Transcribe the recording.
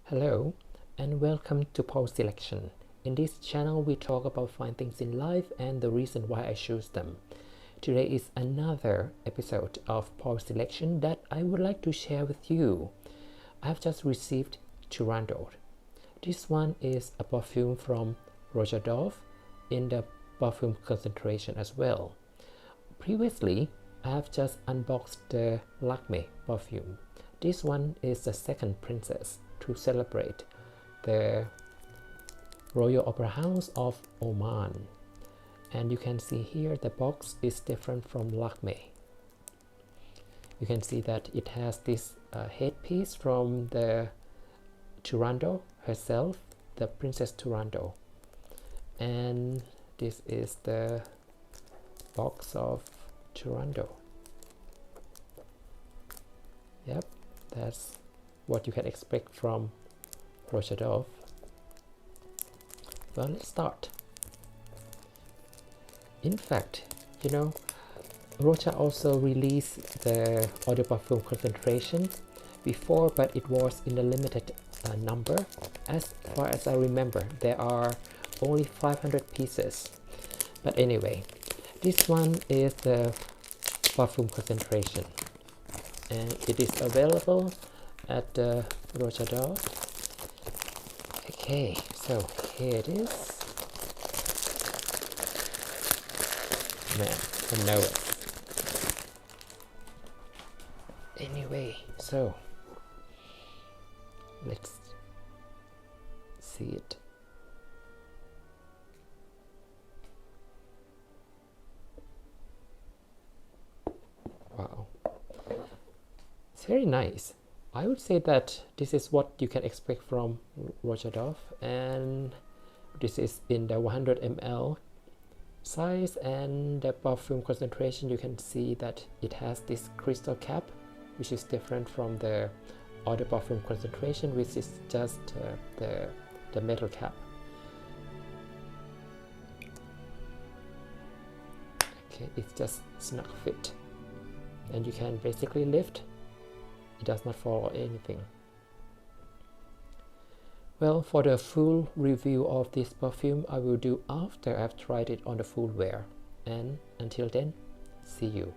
Hello and welcome to Pole Selection. In this channel we talk about fine things in life and the reason why I choose them. Today is another episode of Pole Selection that I would like to share with you. I have just received Turandot. This one is a perfume from Turandot in the perfume concentration as well. Previously I have just unboxed the Lakme perfume. This one is the second princess to celebrate the Royal Opera House of Oman, and you can see here the box is different from Lakme. You can see that it has this headpiece from the Turandot herself, the Princess Turandot, and this is the box of Turandot. Yep, that's what you can expect from Turandot. Well, let's start. In fact, Rocha also released the eau de parfum concentration before, but it was in a limited number. As far as I remember, there are only 500 pieces. But anyway, this one is the parfum concentration, and it is available at the Turandot. Okay, so here it is. Man, I know it. Anyway, so let's see it. Wow, it's very nice. I would say that this is what you can expect from Turandot, and this is in the 100 ml size, and the perfume concentration, you can see that it has this crystal cap, which is different from the other perfume concentration, which is just the metal cap. Okay, it's just snug fit, and you can basically lift. It does not fall or anything. Well, for the full review of this perfume, I will do after I've tried it on the full wear. And until then, see you.